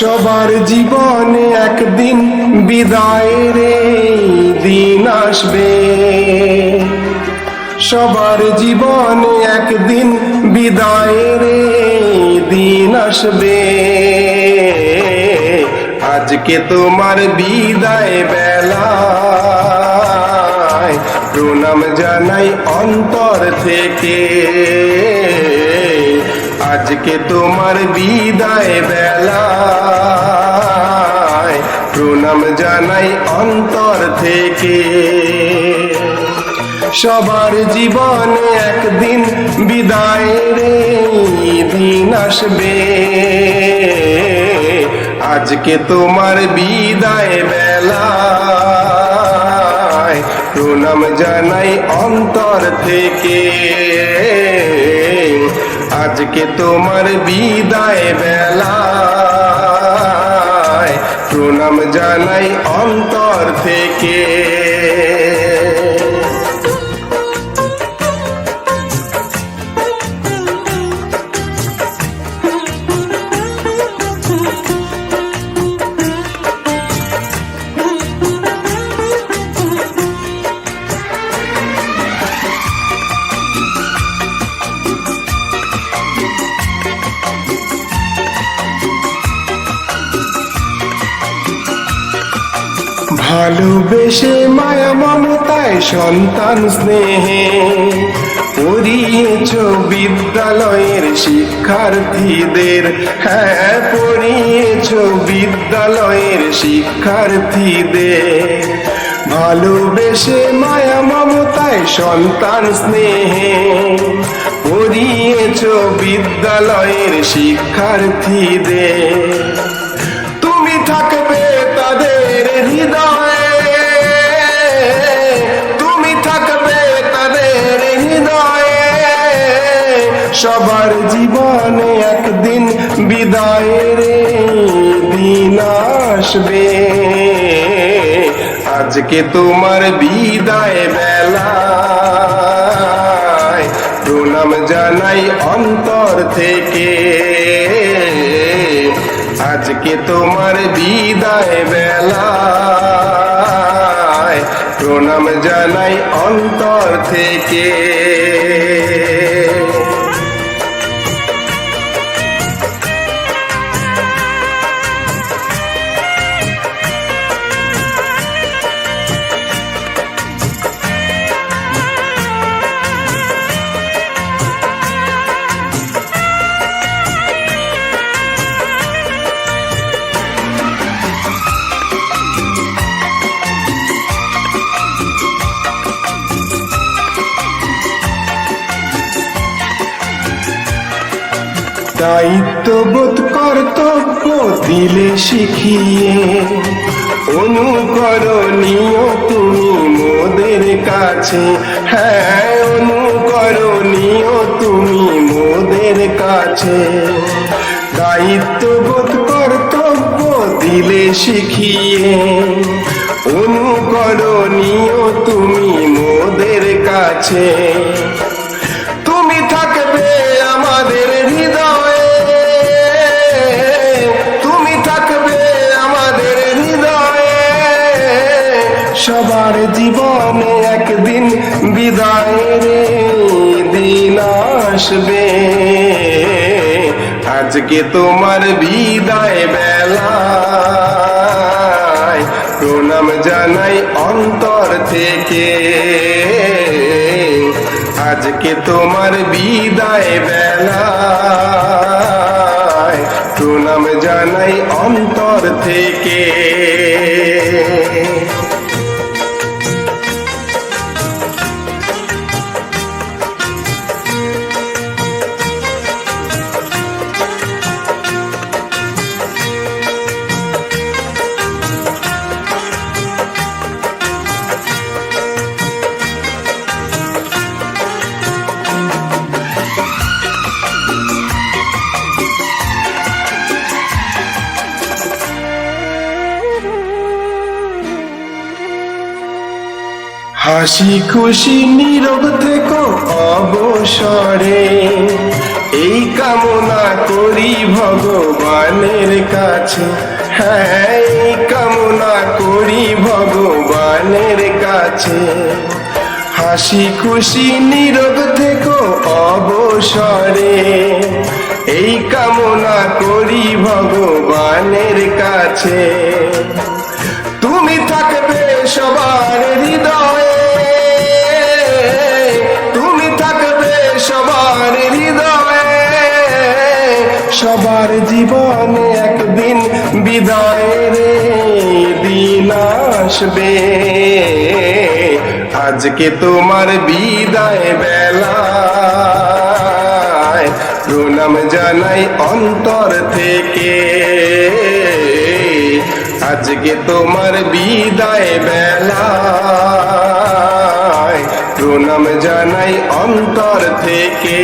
সবার জীবনে একদিন বিদায়ের দিন আসবে, সবার জীবনে একদিন বিদায়ের দিন আসবে। আজকে তোমার বিদায় বেলায় প্রণাম জানাই অন্তর থেকে। আজকে তোমার বিদায় বেলায় প্রণাম জানাই অন্তর থেকে। সবার জীবনে একদিন বিদায়ের দিন আসবে, আজকে তোমার বিদায় বেলায় প্রণাম জানাই অন্তর থেকে। আজকে তোমার বিদায় বেলায় প্রণাম জানাই অন্তর থেকে। ভালোবেসে মায়া মমতায় সন্তান স্নেহে পড়িয়েছ বিদ্যালয়ের শিক্ষার্থীদের। হ্যাঁ, পড়িয়েছ বিদ্যালয়ের শিক্ষার্থীদের। ভালোবেসে মায়া মমতায় সন্তান স্নেহে পড়িয়েছ বিদ্যালয়ের শিক্ষার্থীদের। তুমি থাকবে তাদের হৃদয়ে, তুমি থাকবে তাদের হৃদয়ে। সবার জীবনে একদিন বিদায়ের দিন আসবে, আজকে তোমার বিদায় বেলায় প্রণাম জানাই অন্তর থেকে। আজকে তোমার বিদায় বেলায় প্রণাম জানাই অন্তর থেকে। দায়িত্ববোধ কর্তব্য দিলে শিখিয়ে অনুকরণীয় তুমি মোদের কাছে। হ্যাঁ, অনুকরণীয় তুমি মোদের কাছে। দায়িত্ববোধ কর্তব্য দিলে শিখিয়ে অনুকরণীয় তুমি মোদের কাছে। তুমি থাকবে আমাদের হৃদয়ে, তুমি থাকবে আমাদের হৃদয়ে। সবার জীবনে একদিন বিদায়ের দিন আসবে, আজকে তোমার বিদায় বেলায় প্রণাম জানাই অন্তর থেকে। আজকে তোমার বিদায় বেলায় প্রণাম জানাই অন্তর থেকে। হাসি খুশি নীরব থেকো অবসরে, এই কামনা করি ভগবানের কাছে, হ্যাঁ এই কামনা করি ভগবানের কাছে। হাসি খুশি নীরব থেকো অবসরে, এই কামনা করি ভগবানের কাছে। তুমি থাকবে সবার হৃদয়ে, তুমি থাকবে সবার হৃদয়ে, সবার জীবনে একদিন বিদায়ের দিন আসবে। আজকে তোমার বিদায় বেলায় প্রণাম জানাই অন্তর থেকে, আজকে তোমার বিদায় বেলায় প্রণাম জানাই অন্তর থেকে।